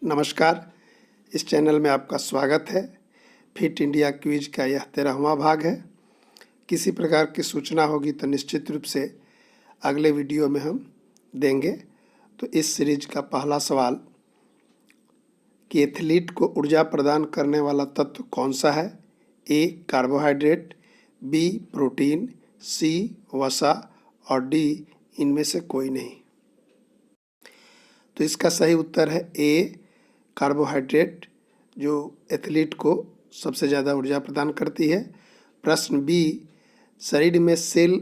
नमस्कार। इस चैनल में आपका स्वागत है। फिट इंडिया क्विज का यह 13वां भाग है। किसी प्रकार की सूचना होगी तो निश्चित रूप से अगले वीडियो में हम देंगे। तो इस सीरीज का पहला सवाल कि एथलीट को ऊर्जा प्रदान करने वाला तत्व कौन सा है? ए कार्बोहाइड्रेट, बी प्रोटीन, सी वसा और डी इनमें से कोई नहीं। तो इसका सही उत्तर है ए कार्बोहाइड्रेट, जो एथलीट को सबसे ज़्यादा ऊर्जा प्रदान करती है। प्रश्न बी, शरीर में सेल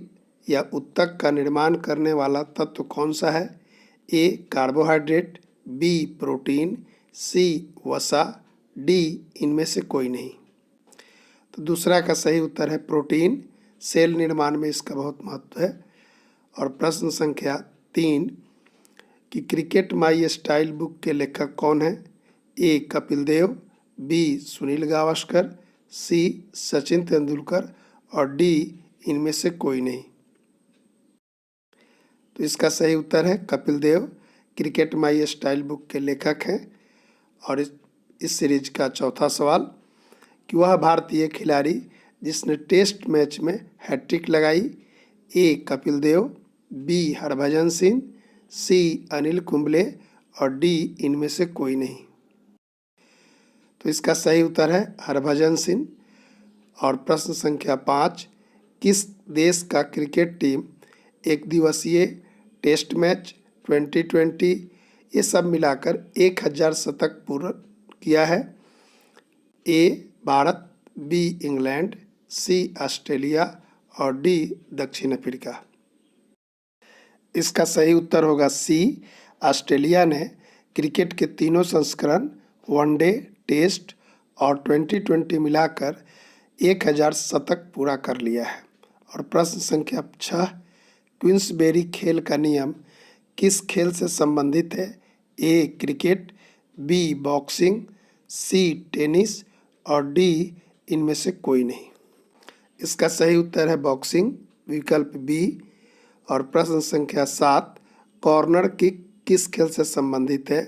या ऊतक का निर्माण करने वाला तत्व कौन सा है? ए कार्बोहाइड्रेट, बी प्रोटीन, सी वसा, डी इनमें से कोई नहीं। तो दूसरा का सही उत्तर है प्रोटीन। सेल निर्माण में इसका बहुत महत्व है। और प्रश्न संख्या 3 कि क्रिकेट माई स्टाइल बुक के लेखक कौन है? ए कपिल देव, बी सुनील गावस्कर, सी सचिन तेंदुलकर और डी इनमें से कोई नहीं। तो इसका सही उत्तर है Kapil Dev, cricket my style book के लेखक हैं। और इस सीरीज का चौथा सवाल कि वह भारतीय खिलाड़ी जिसने टेस्ट मैच में हैट्रिक लगाई? ए कपिल देव, बी हरभजन सिंह, सी अनिल कुंबले और डी इनमें से कोई नहीं। तो इसका सही उत्तर है हरभजन सिंह। और प्रश्न संख्या 5 किस देश का क्रिकेट टीम एक दिवसीय, टेस्ट मैच, 2020 ये सब मिलाकर 1000 शतक पूरा किया है? ए भारत, बी इंग्लैंड, सी ऑस्ट्रेलिया और डी दक्षिण अफ्रीका। इसका सही उत्तर होगा सी ऑस्ट्रेलिया ने क्रिकेट के तीनों संस्करण, वनडे, टेस्ट और 2020 मिलाकर 1000 शतक पूरा कर लिया है। और प्रश्न संख्या 6 क्वींसबेरी खेल का नियम किस खेल से संबंधित है? ए क्रिकेट, बी बॉक्सिंग, सी टेनिस और डी इनमें से कोई नहीं। इसका सही उत्तर है बॉक्सिंग, विकल्प बी। और प्रश्न संख्या 7 कॉर्नर किक किस खेल से संबंधित है?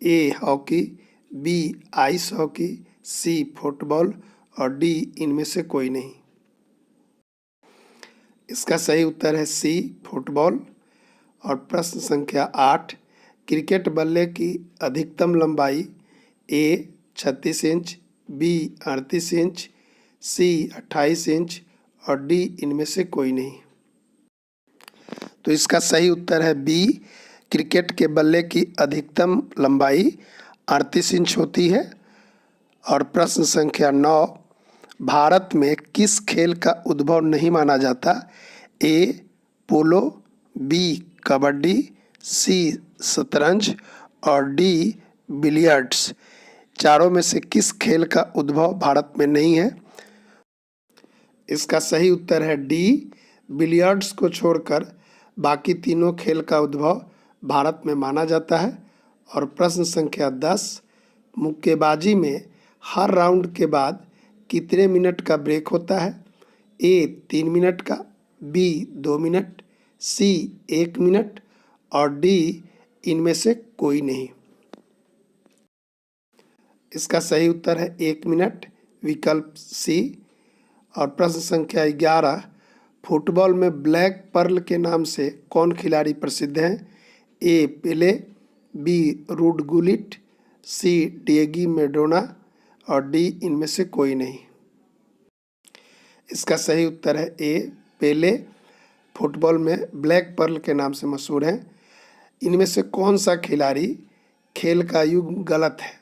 A hockey, B ice hockey, C football और डी इनमें से कोई नहीं। इसका सही उत्तर है सी फुटबॉल। और प्रश्न संख्या 8 क्रिकेट बल्ले की अधिकतम लंबाई? ए 36 इंच, बी 38 इंच, सी 28 इंच और डी इनमें से कोई नहीं। तो इसका सही उत्तर है बी, क्रिकेट के बल्ले की अधिकतम लंबाई 38 इंच होती है। और प्रश्न संख्या 9 भारत में किस खेल का उद्भव नहीं माना जाता? ए पोलो, बी कबड्डी, सी शतरंज और डी बिलियर्ड्स। चारों में से किस खेल का उद्भव भारत में नहीं है? इसका सही उत्तर है डी, बिलियर्ड्स को छोड़कर बाकी तीनों खेल का उद्भव भारत में माना जाता है। और प्रश्न संख्या 10 मुक्केबाजी में हर राउंड के बाद कितने मिनट का ब्रेक होता है? ए 3 मिनट का, बी 2 मिनट, सी 1 मिनट और डी इनमें से कोई नहीं। इसका सही उत्तर है 1 मिनट, विकल्प सी। और प्रश्न संख्या 11 फुटबॉल में ब्लैक पर्ल के नाम से कौन खिलाड़ी प्रसिद्ध हैं? A Pele, B Ruud Gullit, C Diego Maradona और डी इनमें से कोई नहीं। इसका सही उत्तर है ए पेले, फुटबॉल में ब्लैक पर्ल के नाम से मशहूर हैं। इनमें से कौन सा खिलाड़ी खेल का युग गलत है?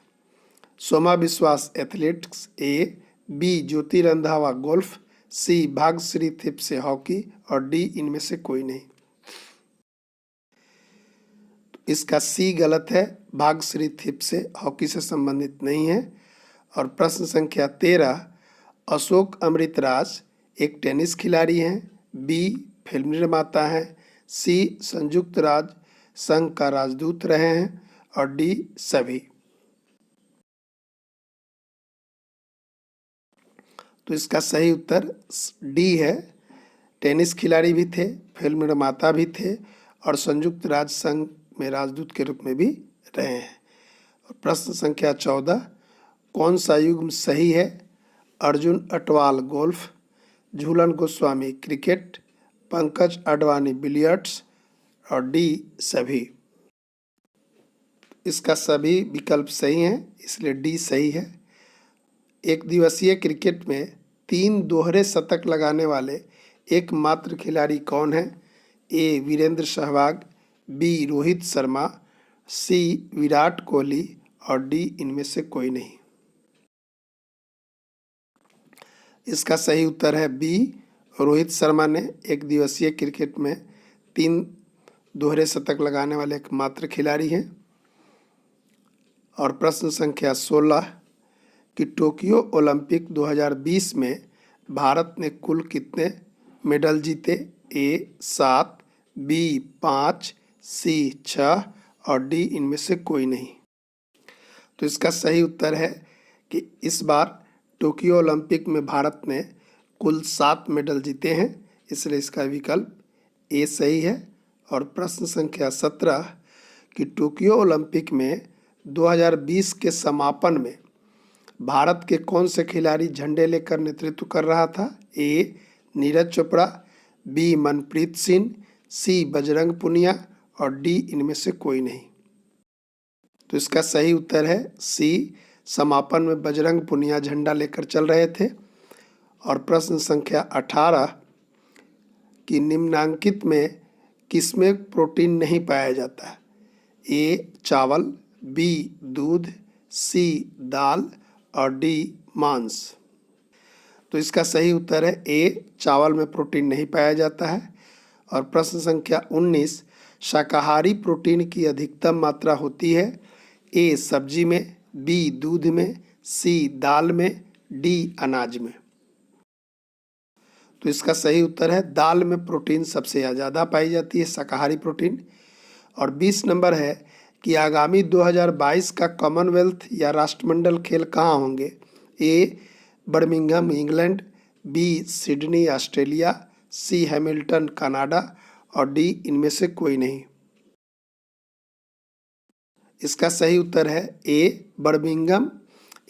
Soma Vishwas athletics, A B Jyoti Randhawa golf, C Bhagyashree Thipsay hockey और डी इनमें से कोई नहीं। इसका सी गलत है, भाग्यश्री थिप्से हॉकी से संबंधित नहीं है। और प्रश्न संख्या 13 अशोक अमृतराज एक टेनिस खिलाड़ी हैं, बी फिल्म निर्माता हैं, सी संयुक्त राज्य संघ का राजदूत रहे हैं और डी सभी। तो इसका सही उत्तर डी है, टेनिस खिलाड़ी भी थे, फिल्म निर्माता भी थे और संयुक्त राज्य संघ में राजदूत के रूप में भी रहे हैं। प्रश्न संख्या 14, कौन सा युग्म सही है? Arjun Atwal golf, Jhulan Goswami cricket, Pankaj Advani billiards और डी सभी। इसका सभी विकल्प सही हैं, इसलिए डी सही है। एक दिवसीय क्रिकेट में 3 दोहरे शतक लगाने वाले एकमात्र खिलाड़ी कौन है? ए वीरेंद्र सहवाग, बी रोहित शर्मा, सी विराट कोहली और डी इनमें से कोई नहीं। इसका सही उत्तर है बी, रोहित शर्मा ने एक दिवसीय क्रिकेट में 3 दोहरे शतक लगाने वाले एकमात्र खिलाड़ी हैं। और प्रश्न संख्या 16 कि टोक्यो ओलंपिक 2020 में भारत ने कुल कितने मेडल जीते? ए 7, बी 5, सी 6 और डी इनमें से कोई नहीं। तो इसका सही उत्तर है कि इस बार टोक्यो ओलंपिक में भारत ने कुल 7 मेडल जीते हैं, इसलिए इसका विकल्प ए सही है। और प्रश्न संख्या 17 कि टोक्यो ओलंपिक में 2020 के समापन में भारत के कौन से खिलाड़ी झंडे लेकर नेतृत्व कर रहा था? ए नीरज चोपड़ा, बी मनप्रीत सिंह, सी बजरंग पुनिया और डी इनमें से कोई नहीं। तो इसका सही उत्तर है सी, समापन में बजरंग पुनिया झंडा लेकर चल रहे थे। और प्रश्न संख्या 18 कि निम्नांकित में किसमें प्रोटीन नहीं पाया जाता है? ए चावल, बी दूध, सी दाल और डी मांस। तो इसका सही उत्तर है ए, चावल में प्रोटीन नहीं पाया जाता है। और प्रश्न संख्या 19 शाकाहारी प्रोटीन की अधिकतम मात्रा होती है? ए सब्जी में, बी दूध में, सी दाल में, डी अनाज में। तो इसका सही उत्तर है दाल में प्रोटीन सबसे ज़्यादा पाई जाती है, शाकाहारी प्रोटीन। और 20 नंबर है कि आगामी 2022 का कॉमनवेल्थ या राष्ट्रमंडल खेल कहाँ होंगे? A Birmingham England, B Sydney Australia, C Hamilton Canada और डी इनमें से कोई नहीं। इसका सही उत्तर है ए बर्मिंघम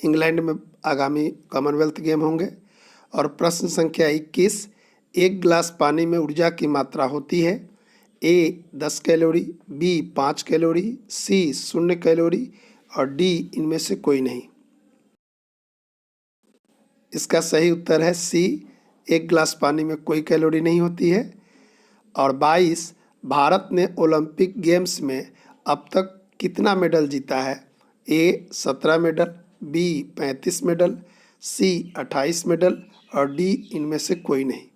इंग्लैंड में आगामी कॉमनवेल्थ गेम होंगे। और प्रश्न संख्या 21 एक गिलास पानी में ऊर्जा की मात्रा होती है? ए 10 कैलोरी, बी 5 कैलोरी, सी 0 कैलोरी और डी इनमें से कोई नहीं। इसका सही उत्तर है सी, एक गिलास पानी में कोई कैलोरी नहीं होती है। और 22 भारत ने ओलंपिक गेम्स में अब तक कितना मेडल जीता है? ए 17 मेडल, बी 35 मेडल, सी 28 मेडल और डी इनमें से कोई नहीं।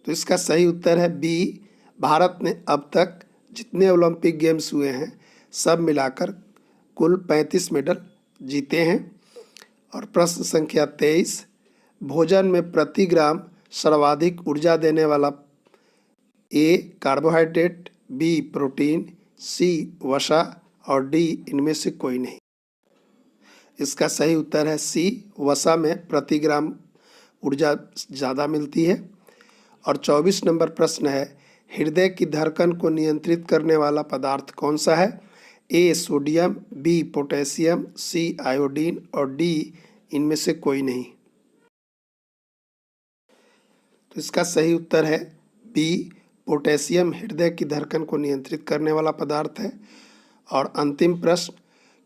तो इसका सही उत्तर है बी, भारत ने अब तक जितने ओलंपिक गेम्स हुए हैं सब मिलाकर कुल 35 मेडल जीते हैं। और प्रश्न संख्या 23 भोजन में प्रति ग्राम सर्वाधिक ऊर्जा देने वाला? ए कार्बोहाइड्रेट, बी प्रोटीन, सी वसा और डी इनमें से कोई नहीं। इसका सही उत्तर है सी, वसा में प्रति ग्राम ऊर्जा ज़्यादा मिलती है। और 24 नंबर प्रश्न है हृदय की धड़कन को नियंत्रित करने वाला पदार्थ कौन सा है? A sodium, B potassium, C iodine और डी इनमें से कोई नहीं। तो इसका सही उत्तर है बी, पोटेशियम हृदय की धड़कन को नियंत्रित करने वाला पदार्थ है। और अंतिम प्रश्न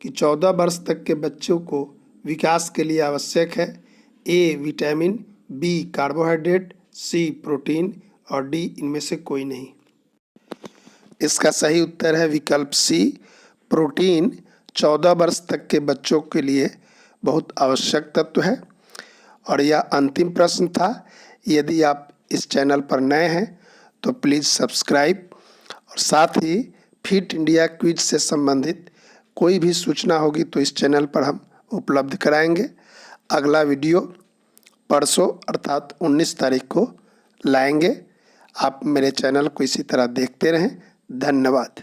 कि 14 वर्ष तक के बच्चों को विकास के लिए आवश्यक है? A vitamin, B carbohydrate, C protein और डी इनमें से कोई नहीं। इसका सही उत्तर है विकल्प सी, प्रोटीन 14 वर्ष तक के बच्चों के लिए बहुत आवश्यक तत्व है। और यह अंतिम प्रश्न था। यदि आप इस चैनल पर नए हैं तो प्लीज़ सब्सक्राइब और साथ ही फिट इंडिया क्विज से संबंधित कोई भी सूचना होगी तो इस चैनल पर हम उपलब्ध कराएंगे। अगला वीडियो परसों अर्थात 19 तारीख को लाएंगे। आप मेरे चैनल को इसी तरह देखते रहें। धन्यवाद।